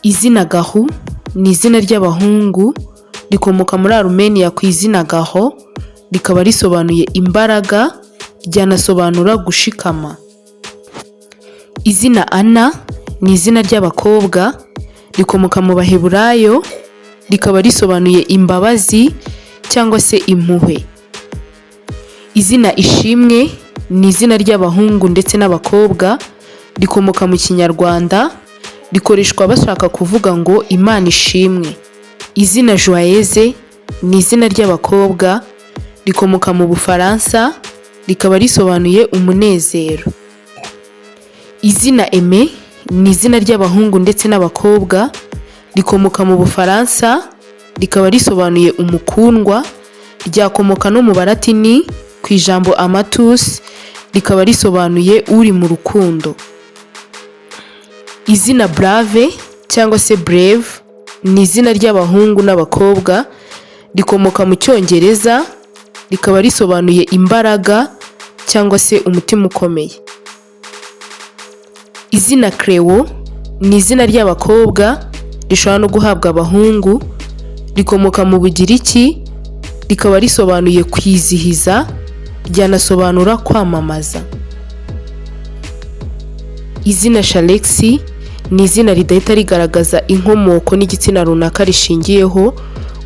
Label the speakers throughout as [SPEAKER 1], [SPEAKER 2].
[SPEAKER 1] Izina Gahu ni izina ry'abahungu rikomoka muri Armenia ku izina Gaho, rikaba risobanuye imbaraga, ryanasobanura gushikama. Izina Ana ni izina ry'abakobwa rikomoka mu Baheburayo, rikaba risobanuye imbabazi cyangwa se impuhwe. Izina Ishimwe ni izina ry'abahungu ndetse n'abakobwa rikomoka mu Kinyarwanda, rikoreshwa bashaka kuvuga ngo Imana ishimwe. Izina Joyeuse ni izina ry'abakobwa rikomoka mu Bufaransa, rikaba risobanuye umunezero. Izina Aime ni izina ry'abahungu ndetse n'abakobwa rikomoka mu Bufaransa, rikaba risobanuye umukundwa, ryakomoka no mu Balatini ku ijambo amatus, rikaba risobanuye uri mu rukundo. Izina Brave cyangwa se Brave ni izina ry'abahungu n'abakobwa rikomoka mu Cyongereza, rikaba risobanuye imbaraga cyangwa se umutima ukomeye. Izina Cleo ni izina ry'abakobwa rishobora no guhabwa abahungu, rikomoka mu Bugiriki, rikaba risobanuye kwizihiza, ryanasobanura kwamamaza. Izina Shalexi ni izina ridahita rigaragaza inkomoko n'igitsina runaka rishingiyeho,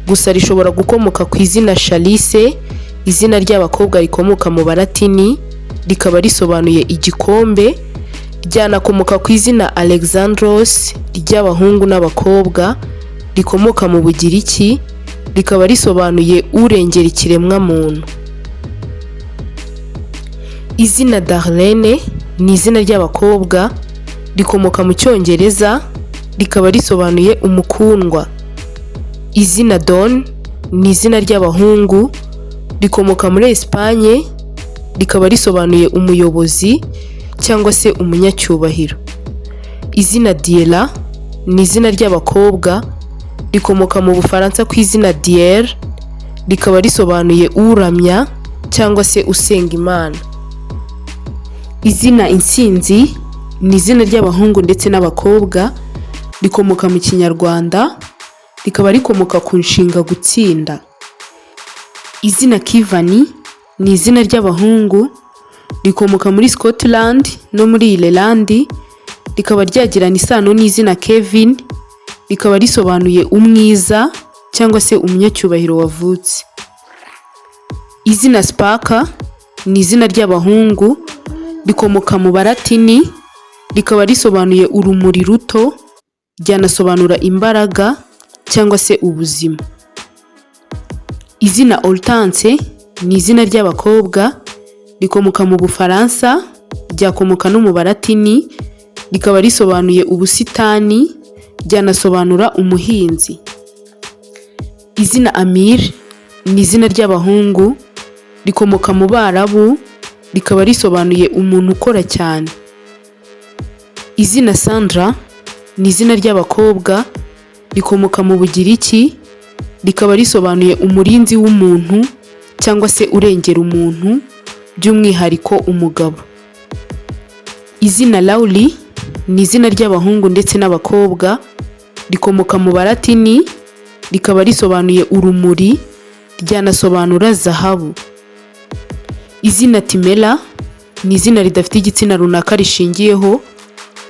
[SPEAKER 1] gusa rishobora gukomoka ku izina Chalice, izina ry'abakobwa rikomoka mu Balatini, rikaba risobanuye igikombe, ryanakomoka ku izina Alexandros ry'abahungu n'abakobwa rikomoka mu Bugiriki, rikaba risobanuye urengera ikiremwa muntu. Izina Darlene ni izina ry'abakobwa rikomoka mu Cyongereza, rikaba risobanuye umukundwa. Izina Don ni izina ry'abahungu rikomoka muri Espagne, rikaba risobanuye umuyobozi cyangwa se umunyacyubahiro. Izina Diela ni izina ry'abakobwa rikomoka mu Bufaransa ku izina Dier, rikaba risobanuye uramya cyangwa se usenga Imana. Izina Intsinzi ni izina ry'abahungu ndetse n'abakobwa rikomoka mu Kinyarwanda, rikaba rikomoka ku nshinga gutsinda. Izina Kivani ni izina ry'abahungu rikomoka muri Scotland no muri Ireland, rikaba ryagirana isano n'izina Kevin, rikaba risobanuye umwiza cyangwa se umunyacyubahiro wavutse. Izina Sparka ni izina ry'abahungu rikomoka mu Balatini, rikaba risobanuye urumuri ruto, ryanasobanura imbaraga cyangwa se ubuzima. Izina Hortense ni izina ry'abakobwa rikomoka mu Bufaransa, ryakomoka no mu Balatini, rikaba risobanuye ubusitani, ryanasobanura umuhinzi. Izina Amir ni izina ry'abahungu rikomoka mu Barabu, rikaba risobanuye umuntu ukora cyane. Izina Sandra ni izina ry'abakobwa rikomoka mu Bugiriki, rikaba risobanuye umurinzi w'umuntu cyangwa se urengera umuntu, by'umwihariko umugabo. Izina Lauli ni izina ry'abahungu ndetse n'abakobwa rikomoka mu Balatini, rikaba risobanuye urumuri, ryanasobanura zahabu. Izina Timela ni izina ridafite igitsina runaka rishingiyeho,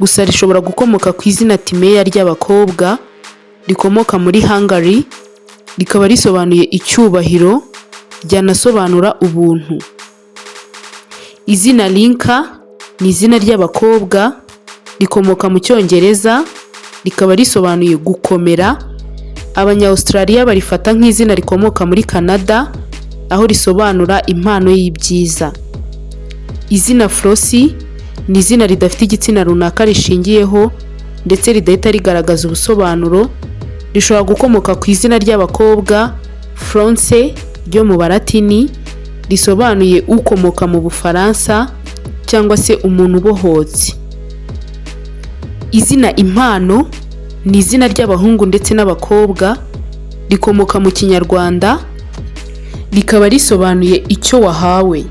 [SPEAKER 1] gusa rishobora gukomoka ku izina Timeya ry'abakobwa rikomoka muri Hungary, rikaba risobanuye icyubahiro, ryanasobanura ubuntu. Izina Linka ni izina ry'abakobwa rikomoka mu Cyongereza, rikaba risobanuye gukomera. Abanya-Australia barifata nk'izina rikomoka muri Canada, aho risobanura impano y'ibyiza. Izina Flossie ni izina ridafite igitsina runaka rishingiyeho ndetse ridahita rigaragaza ubusobanuro, rishobora gukomoka ku izina ry'abakobwa France ryo mu Balatini, risobanuye ukomoka mu Bufaransa cyangwa se umuntu ubohotse. Izina Impano ni izina ry'abahungu ndetse n'abakobwa rikomoka mu Kinyarwanda, rikaba risobanuye icyo wahawe.